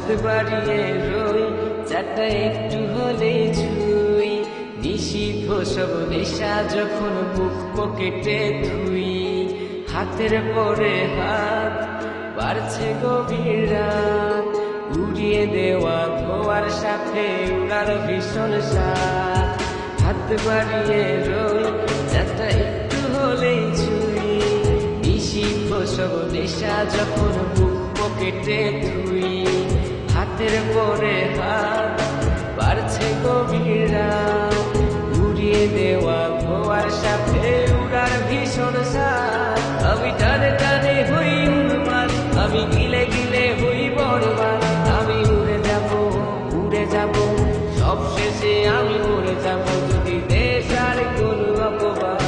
হাত বাড়িয়ে রই চারটা একটু হলে ছুঁই নিষিদ্ধ সব নেশা যখন বুক পকেটে ধুই হাতের পরে হাত বাড়ছে গভীর রাত উড়িয়ে দেওয়া ধোয়ার সাথে উড়ার ভীষণ সাথ হাত বাড়িয়ে রই চারটা একটু হলেই ছুঁই নিষিদ্ধ সব নেশা যখন বুক পকেটে ধুই হাতের পরে হাত বাড়ছে গভীর রাত উড়িয়ে দেওয়া ধোয়ার সাথে উড়ার ভীষণ সাথ আমি টানে টানে হই উন্মাদ আমি গিলে গিলে হই বরবাদ আমি উড়ে যাব সব শেষে আমি মরে যাব যদি দেশ আর কোনো অপবাদ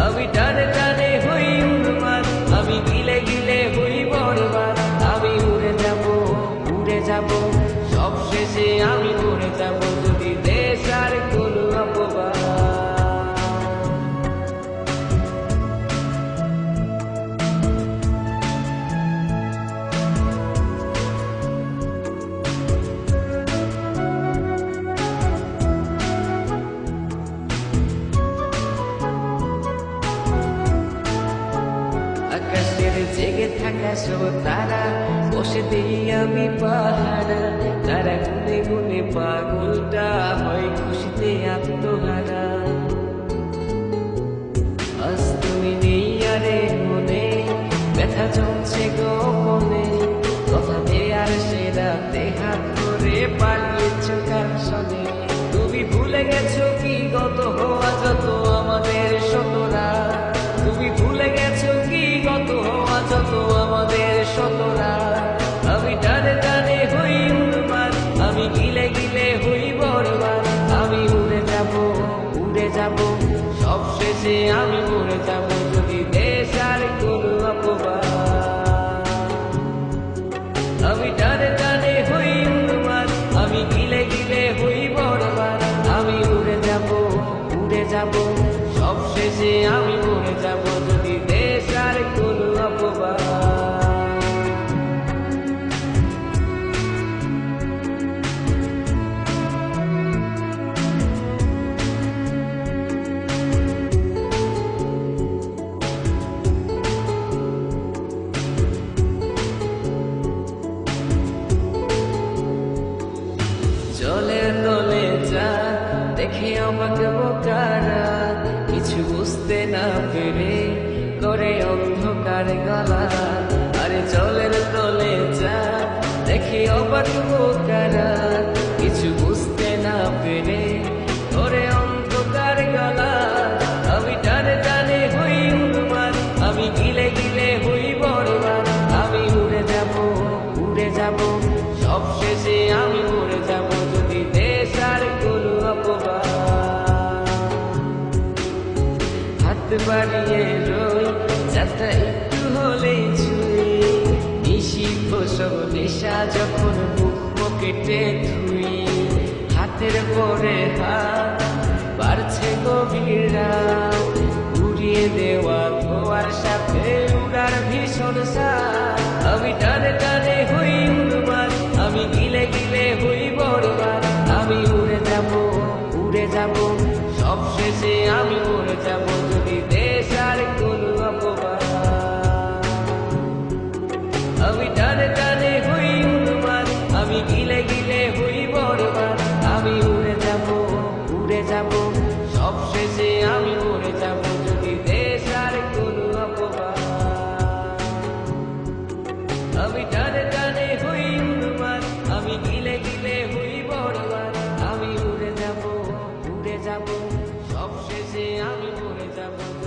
আমি টানে টানে হই উন্মাদ আমি গিলে গিলে হই বরবাদ আমি উড়ে যাব সব শেষে আমি মরে যাব যদি দেশ আর কোনো অপবাদ আকাশের জেগে থাকা সব তারা বসে দিই আমি পাহারা তারা গুনে গুনে পাগলটা হয় খুশিতে আত্মহারা আজ তুমি নেই আরে মনে ব্যথা জমছে গোপনে কথা দেয়ার সে রাতে হাত ধরে পালিয়েছ কার সনে তুমি ভুলে গেছো কি গত হওয়া যত আমাদের শতরা তুমি ভুলে গেছো কি গত হওয়া যত আমাদের শতরা আমি টানে টানে হই উন্মাদ আমি গিলে গিলে হই বরবাদ আমি উড়ে যাব সব শেষে আমি মরে যাব যদি দেশ আর কোনো অপবাদ আমি টানে টানে হই উন্মাদ আমি গিলে গিলে হই বরবাদ আমি উড়ে যাব সব শেষে আমি মরে যাব যদি দেশ আর কোনো অপবাদ জলের তলে যা দেখে অবাক বোকারা কিছু বুঝতে না পেরে করে অন্ধকার গলা আরে জলের তলে যা দেখে অবাক বোকারা কিছু বুঝতে না পেরে করে অন্ধকার গলা আমি টানে টানে হই উন্মাদ আমি গিলে গিলে হই বরবাদ আমি উড়ে যাব সব শেষে আমি মরে যাব যদি দেশ আর কোনো অপবাদ হাত বাড়িয়ে রই চারটা একটু হলেই ছুঁই নিষিদ্ধ সব নেশা যখন বুক পকেটে ধুই হাতের পরে হাত বাড়ছে গভীর রাত উড়িয়ে দেওয়া ধোয়ার সাথে উড়ার ভীষণ সাথ আমি টানে টানে হই উন্মাদ আমি গিলে গিলে হই বরবাদ আমি উড়ে যাব সব শেষে আমি মরে যাব যদি দেশ আর কোনো অপবাদ আমি টানে টানে হই উন্মাদ আমি গিলে গিলে হই বরবাদ আমি উড়ে যাব সব শেষে আমি মরে যাব যদি দেশ আর কোনো অপবাদ আমি টানে টানে হই উন্মাদ আমি গিলে গিলে হই বরবাদ আমি উড়ে যাব সব শেষে আমি মরে যাব